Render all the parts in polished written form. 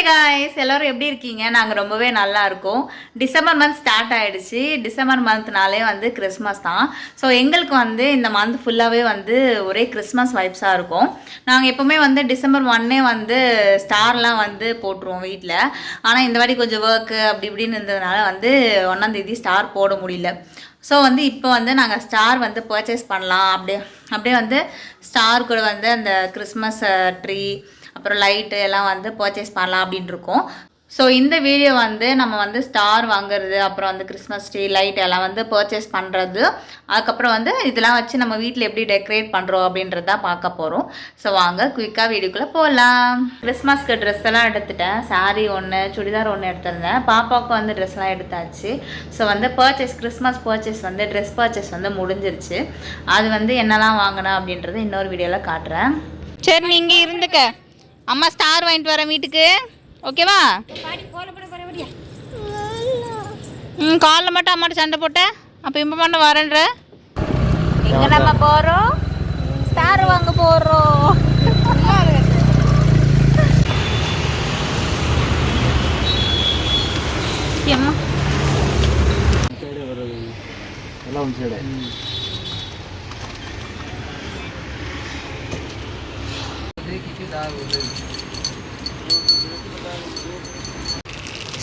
Guys எல்லாரும் எப்படி இருக்கீங்க? நாங்கள் ரொம்பவே நல்லா இருக்கோம். டிசம்பர் மந்த் ஸ்டார்ட் ஆகிடுச்சு. டிசம்பர் மந்த்னாலே வந்து கிறிஸ்மஸ் தான். ஸோ எங்களுக்கு வந்து இந்த மந்த் ஃபுல்லாகவே வந்து ஒரே கிறிஸ்மஸ் வைப்ஸாக இருக்கும். நாங்கள் எப்போவுமே வந்து டிசம்பர் 1 வந்து ஸ்டார்லாம் வந்து போட்டுருவோம் வீட்டில். ஆனால் இந்த வாட்டி கொஞ்சம் ஒர்க்கு அப்படி இப்படின்னு இருந்ததுனால வந்து 1ஆம் தேதி ஸ்டார் போட முடியல. ஸோ வந்து இப்போ வந்து நாங்கள் ஸ்டார் வந்து பர்ச்சேஸ் பண்ணலாம் அப்படியே வந்து ஸ்டார் கூட வந்து அந்த கிறிஸ்மஸ் ட்ரீ அப்புறம் லைட்டு எல்லாம் வந்து பர்ச்சேஸ் பண்ணலாம் அப்படின்ட்டு இருக்கோம். ஸோ இந்த வீடியோ வந்து நம்ம வந்து ஸ்டார் வாங்குறது, அப்புறம் வந்து கிறிஸ்மஸ் ட்ரீ லைட் எல்லாம் வந்து பர்ச்சேஸ் பண்ணுறது, அதுக்கப்புறம் வந்து இதெல்லாம் வச்சு நம்ம வீட்டில் எப்படி டெக்கரேட் பண்ணுறோம் அப்படின்றது தான் பார்க்க போகிறோம். ஸோ வாங்க குயிக்காக வீடியோக்குள்ளே போகலாம். கிறிஸ்மஸ்க்கு ட்ரெஸ் எல்லாம் எடுத்துட்டேன். சாரீ ஒன்று, சுடிதார் ஒன்று எடுத்திருந்தேன். பாப்பாவுக்கு வந்து ட்ரெஸ்லாம் எடுத்தாச்சு. ஸோ வந்து கிறிஸ்மஸ் பர்ச்சேஸ் வந்து ட்ரெஸ் பர்ச்சேஸ் வந்து முடிஞ்சிருச்சு. அது வந்து என்னெல்லாம் வாங்கினேன் அப்படின்றது இன்னொரு வீடியோவில் காட்டுறேன். சரி, நீங்கள் இருந்துக்க, அம்மா ஸ்டார் வாங்கிட்டு வரேன் வீட்டுக்கு, ஓகேவா? காலில் மட்டும் அம்மாட்ட சண்டை போட்டேன், அப்போ இப்போ மட்டும் வரேன்ற. எங்கே நம்ம போகிறோம்? ஸ்டார் வாங்க போகிறோம்.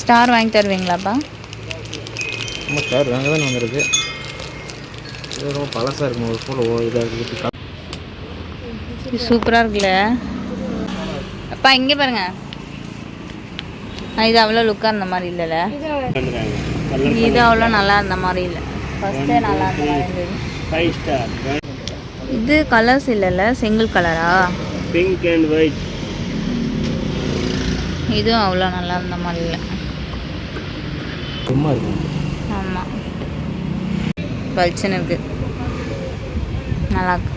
ஸ்டார் வாங்கி தருவீங்களாப்பா? ஆமாம், ஸ்டார் வாங்க தான் வந்துருக்கு. இது ரொம்ப பழசாக இருக்கும், ஒரு போல இதாக இருக்குது. சூப்பராக இருக்குல்ல அப்பா. இங்கே பாருங்க, இது அவ்வளோ லுக்காக இருந்த மாதிரி இல்லைல்ல, இது அவ்வளோ நல்லா இருந்த மாதிரி இல்லை. ஃபஸ்ட்டே நல்லா இருந்த மாதிரி இருந்தது. இது கலர்ஸ் இல்லைல்ல, சிங்கிள் கலரா? Pink and white. இதுவும் அவ்வளோ நல்லா இருந்த மாதிரி இல்லை. சும்மா இருக்கும். ஆமாம், பளிச்சுன்னு இருக்கு, நல்லா இருக்கு.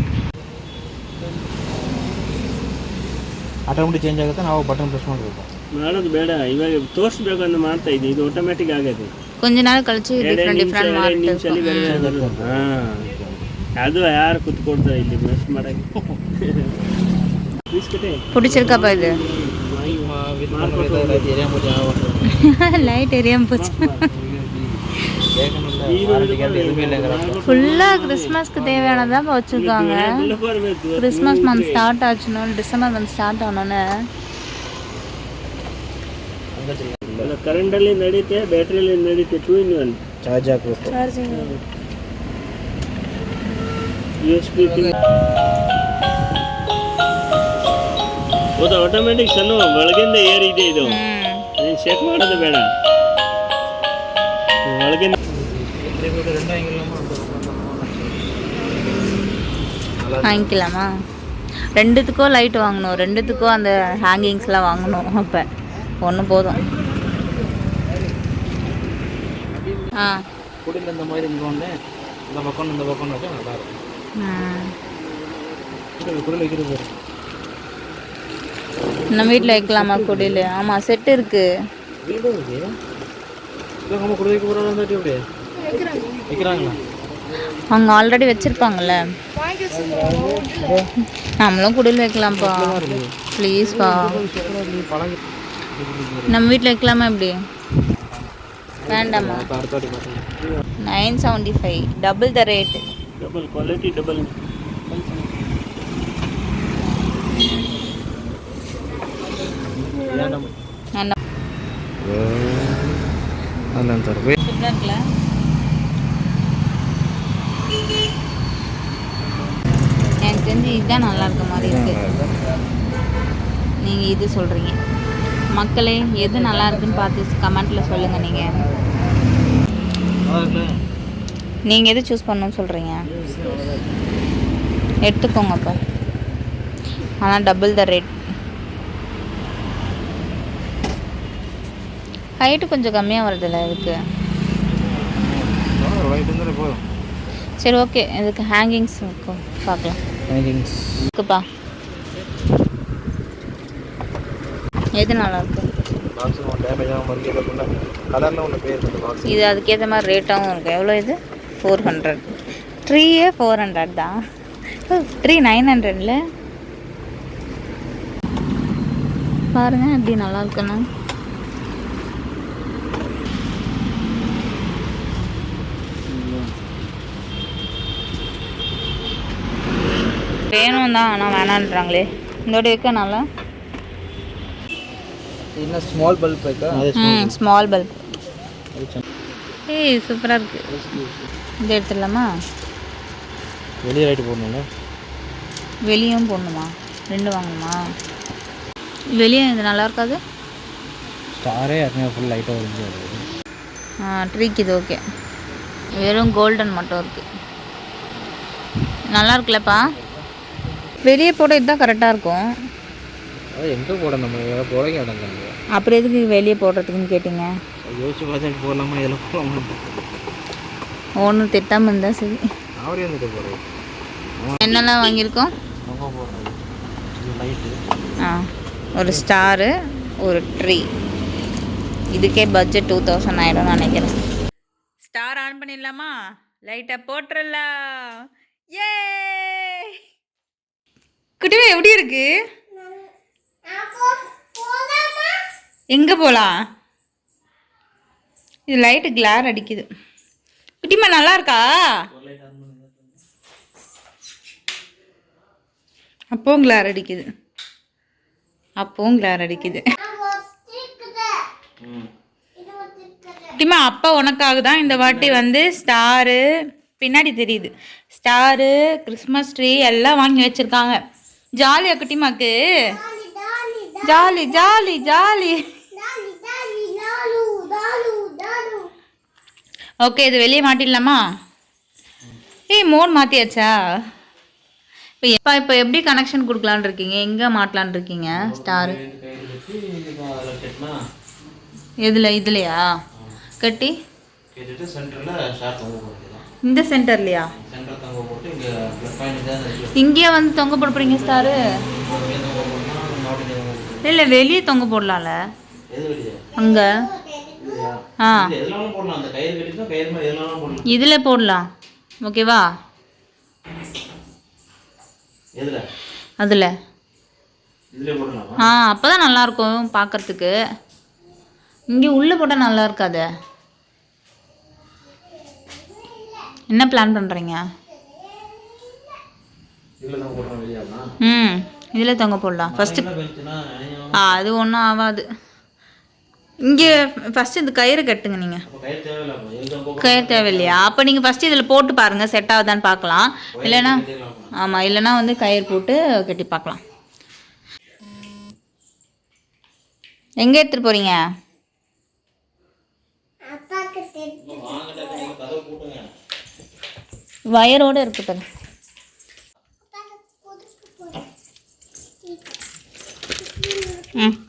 ಆಟೋಮೆಟಿಕ್ ಚೇಂಜ್ ಆಗುತ್ತೆ, ನಾವು ಬಟನ್ ಪ್ರೆಸ್ ಮಾಡಬೇಕು. ಮಾಡೋದು ಬೇಡ, ಇವಾಗ ತೋರಿಸ್ಬೇಕು ಅಂತ ಮಾಡ್ತಾ ಇದ್ದೀನಿ. ಇದು ಆಟೋಮೆಟಿಕ್ ಆಗೋದು. கொஞ்ச ನಾள் ಕಳಿಸಿ ಡಿಫ್ರೆಂಟ್ ಮಾಡ್ತಾರೆ. ಹಾಂ, ಅದು ಯಾರು ಕುತ್ಕೊಡ್ತಾರೆ ಇಲ್ಲಿ ಮೆಸ್ ಮಾಡಕ್ಕೆ. பிடிச்சிருக்காப்பா இது? லைட் எரியாம போச்சு. ஃபுல்லாக கிறிஸ்மஸ்க்கு தேவையானதான் வச்சுருக்காங்க. கிறிஸ்மஸ் மந்த் ஸ்டார்ட் ஆச்சுன்னு, டிசம்பர் மந்த் ஸ்டார்ட் ஆனோன்னு ಕರೆಂಟಲ್ಲಿ ನಡೀತೆ, ಬ್ಯಾಟ್ರಿಯಲ್ಲಿ ನಡೀತೆ. 2 in 1 ಚಾರ್ಜ್ ಹಾಕಬೇಕು. USB ಪಿನ್ ಹೌದು, ಆಟೋಮೆಟಿಕ್ ಸಣ್ಣ ಒಳಗಿಂದ ಏರ್ ಇದೆ. ಇದು ನೀನು ಚೆಕ್ ಮಾಡೋದು ಬೇಡ, ಒಳಗಿಂದ. வாங்கிக்கலாமா? ரெண்டுத்துக்கும் லைட் வாங்கணும், ரெண்டுத்துக்கும் அந்த ஹேங்கிங்ஸ்லாம் வாங்கணும். அப்போ ஒன்று போதும். குடியில் இந்த மாதிரி இருந்தோடனே இந்த பக்கம் வச்சா நல்லா இருக்கும். குடியில் வைக்கிறது நம்ம வீட்டில் வைக்கலாமா குடியில்? ஆமாம், செட்டு இருக்கு. வீடு இருக்கு. நம்ம குடி வைக்க போகிறோம் எப்படி வைக்கிறாங்களா? அவங்க ஆல்ரெடி வச்சுருப்பாங்கள்ல, நம்மளும் குடியில் வைக்கலாம்ப்பா. ப்ளீஸ்ப்பா, நம்ம வீட்டில் வைக்கலாமா? எப்படி வேண்டாமா? 975, double the rate. Double quality, double. எனக்கு தெரிஞ்சு இதுதான் நல்லா இருக்க மாதிரி இருக்கு. நீங்கள் இது சொல்கிறீங்க. மக்களே, எது நல்லா இருக்குன்னு பார்த்து கமெண்ட்டில் சொல்லுங்கள். நீங்கள் எது சூஸ் பண்ணணும்னு சொல்கிறீங்க? எடுத்துக்கோங்கப்பா. ஆனால் டபுள் த ரேட். ஹைட்டு கொஞ்சம் கம்மியாக வருதில்ல இதுக்கு? சரி, ஓகே. இதுக்கு ஹேங்கிங்ஸ் இருக்கும், பார்க்கலாம். ஹேங்கிங்ஸ் இருக்குப்பா. எது நல்லா இருக்கு? இது அதுக்கேற்ற மாதிரி ரேட்டாகவும் இருக்கும். எவ்வளோ இது? 400. ட்ரீயே 400 தான். ட்ரீ 900 இல்லை? பாருங்கள் எப்படி நல்லா இருக்குன்னு. வேணும் தான் ஆனால் வேணான்றாங்களே. இதோட இருக்க நல்லா என்ன ஸ்மால் பல்ப் இருக்கா? Small bulb. ஏய் சூப்பராக இருக்குது. இந்த எடுத்துடலாமா? வெளியே லைட்டு போடணும்ல? வெளியும் போடணுமா? 2 வாங்கணுமா? வெளியே இது நல்லா இருக்காது. ஸ்டாரே அதுங்க ஃபுல் லைட்டாக வருது. ட்ரீக்கு இது ஓகே. வெறும் கோல்டன் மட்டும் இருக்குது. நல்லா இருக்குல்லப்பா. வெளியே போட இதுதான் கரெக்டாக இருக்கும். அது எங்கே போட நம்ம போடவே இடந்தாங்க. அப்புறம் எதுக்கு வெளியே போடுறதுக்குன்னு கேட்டிங்க? யோசிச்சு பார்த்து போடலாமா இதில் போடலாமா? ஒன்றும் திட்டாமல் இருந்தால் சரி. அவரே வந்துட்டு போடுறது. என்னெல்லாம் வாங்கியிருக்கோம்? ரொம்ப போடுறது லைட்டு, ஒரு ஸ்டாரு, ஒரு ட்ரீ. இதுக்கே பட்ஜெட் 2000 ஆகிடும்னு நினைக்கிறேன். ஸ்டார் ஆன் பண்ணிடலாமா? லைட்டை போட்டுடலாம். ஏ குட்டிமா எப்படி இருக்கு? எங்கே போகலாம்? இது லைட்டு கிளார் அடிக்குது. குட்டிமா நல்லா இருக்கா? அப்பவும் கிளார் அடிக்குது. குட்டிமா அப்பா உனக்காக தான் இந்த வாட்டி வந்து ஸ்டாரு, பின்னாடி தெரியுது ஸ்டாரு, கிறிஸ்மஸ் ட்ரீ எல்லாம் வாங்கி வச்சுருக்காங்க. ஜாலியா குட்டிமாக்கு? Jolly jolly jolly. ஓகே இது வெளியே மாட்டிடலாமா? மோட் மாற்றியாச்சா? இப்போ எப்படி கனெக்ஷன் கொடுக்கலான்னு இருக்கீங்க? எங்கே மாட்டலான் இருக்கீங்க ஸ்டாரு? எதில்? இதுலையா கட்டி? இந்த சென்டர்லையா? இங்கேயே வந்து தொங்க போட போறீங்க ஸ்டாரு? இல்லை வெளியே தொங்க போடலாம்ல அங்கே. இதில் போடலாம் ஓகேவா? அதில் அப்போ தான் நல்லாயிருக்கும் பார்க்குறதுக்கு. இங்கே உள்ளே போட்டால் நல்லா இருக்காது. என்ன பிளான் பண்ணுறீங்க? இதில் தொங்க போடலாம் ஃபஸ்ட்டு. அது ஒன்றும் ஆகாது. இங்கே ஃபஸ்ட்டு இந்த கயிறு கட்டுங்க. நீங்கள் கயிறு தேவையில்லையா? அப்போ நீங்கள் ஃபஸ்ட்டு இதில் போட்டு பாருங்கள் செட் ஆகுதான்னு பார்க்கலாம். இல்லைன்னா இல்லைன்னா வந்து கயிறு போட்டு கட்டி பார்க்கலாம். எங்கே எடுத்துகிட்டு போகிறீங்க? வயரோடு இருக்கட்டும்.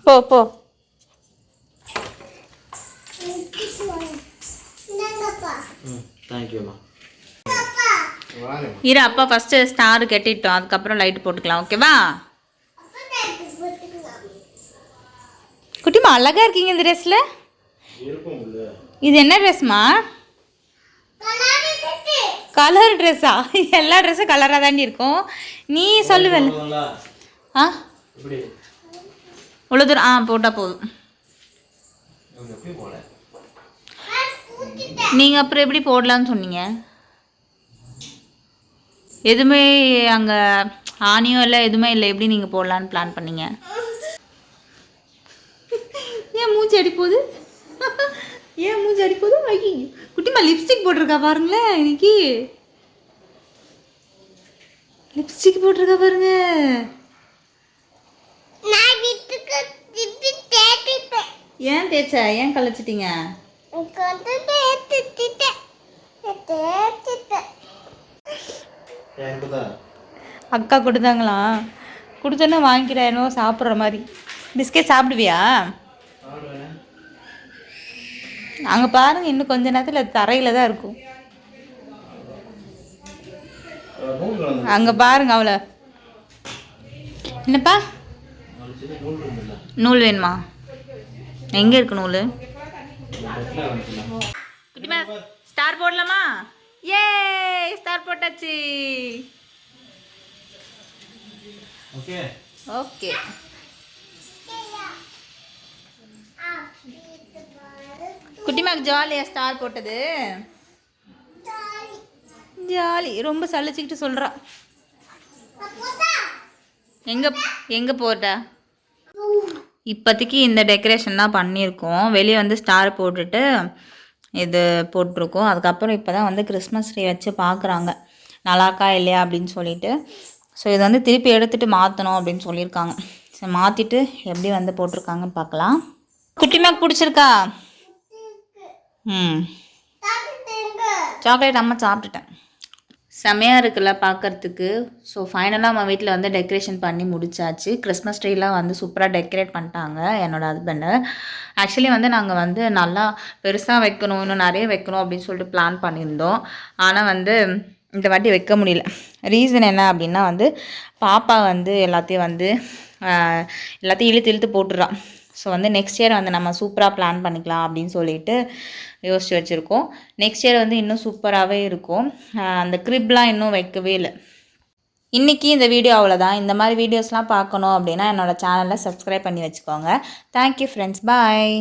போ போ. இரு அப்பா ஃபஸ்ட்டு ஸ்டாரு கட்டிட்டோம், அதுக்கப்புறம் லைட்டு போட்டுக்கலாம் ஓகேவா? குட்டிமா அழகா இருக்கீங்க இந்த ட்ரெஸ்ஸில். இது என்ன ட்ரெஸ்மா? கலர் ட்ரெஸ்ஸா? எல்லா ட்ரெஸ்ஸும் கலராக தாண்டி இருக்கும். நீ சொல்லுவேல. இவ்வளோ தூரம் போட்டால் போதும். நீங்கள் அப்புறம் எப்படி போடலான்னு சொன்னீங்க? எதுவுமே அங்கே ஆணியும் இல்லை எதுவுமே இல்லை. எப்படி நீங்கள் போடலான்னு பிளான் பண்ணீங்க? ஏன் மூச்சு அடி போகுது? ஐயோ குட்டிமா லிப்ஸ்டிக் போட்டிருக்கா பாருங்களேன். இன்னைக்கு லிப்ஸ்டிக் போட்டிருக்கா பாருங்க. ஏன் தேய்ச்சா? ஏன் கலைச்சிட்டீங்க? அக்கா கொடுத்தாங்களா? கொடுத்தோன்னே வாங்கிக்கிறானோ சாப்பிட்ற மாதிரி. பிஸ்கெட் சாப்பிடுவியா? அங்கே பாருங்க இன்னும் கொஞ்ச நேரத்தில் தரையில் தான் இருக்கும். அங்கே பாருங்க அவளை. என்னப்பா நூல் வேணுமா? எங்கே இருக்கு நூல்? குட்டிமா ஸ்டார் போடலாமா? ஏ ஸ்டார் போட்டாச்சு. ஓகே குட்டிமாக்கு ஜாலியா ஸ்டார் போட்டது ஜாலி. ரொம்ப சலிச்சுக்கிட்டு சொல்கிறா. எங்கே போட்டா? இப்போதைக்கு இந்த டெக்கரேஷன் தான் பண்ணியிருக்கோம். வெளியே வந்து ஸ்டார் போட்டுட்டு இது போட்டிருக்கோம். அதுக்கப்புறம் இப்போ தான் வந்து கிறிஸ்மஸ் ட்ரீ வச்சு பார்க்குறாங்க நல்லாக்கா இல்லையா அப்படின்னு சொல்லிட்டு. ஸோ இது வந்து திருப்பி எடுத்துகிட்டு மாற்றணும் அப்படின்னு சொல்லியிருக்காங்க. சரி, மாற்றிட்டு எப்படி வந்து போட்டிருக்காங்கன்னு பார்க்கலாம். குட்டிமாக்கு பிடிச்சிருக்கா? சாக்லேட் அம்மா சாப்பிட்டுட்டேன். செமையாக இருக்குல்ல பார்க்குறதுக்கு. ஸோ ஃபைனலாக நம்ம வீட்டில் வந்து டெக்கரேஷன் பண்ணி முடிச்சாச்சு. கிறிஸ்மஸ் ட்ரீலாம் வந்து சூப்பராக டெக்கரேட் பண்ணிட்டாங்க என்னோடய ஹஸ்பண்டு. ஆக்சுவலி வந்து நாங்கள் வந்து நல்லா பெருசாக வைக்கணும், இன்னும் நிறைய வைக்கணும் அப்படின்னு சொல்லிட்டு பிளான் பண்ணியிருந்தோம். ஆனால் வந்து இந்த வாட்டி வைக்க முடியல. ரீசன் என்ன அப்படின்னா வந்து பாப்பா வந்து எல்லாத்தையும் இழுத்து இழுத்து போட்டுடுறான். ஸோ வந்து நெக்ஸ்ட் இயர் வந்து நம்ம சூப்பராக பிளான் பண்ணிக்கலாம் அப்படின்னு சொல்லிட்டு யோசிச்சு வச்சுருக்கோம். நெக்ஸ்ட் இயர் வந்து இன்னும் சூப்பராகவே இருக்கும். அந்த க்ரிப்லாம் இன்னும் வைக்கவே இல்லை. இன்றைக்கி இந்த வீடியோ அவ்வளோதான். இந்த மாதிரி வீடியோஸ்லாம் பார்க்கணும் அப்படின்னா என்னோடய சேனலை சப்ஸ்கிரைப் பண்ணி வச்சுக்கோங்க. தேங்க்யூ ஃப்ரெண்ட்ஸ், பாய்.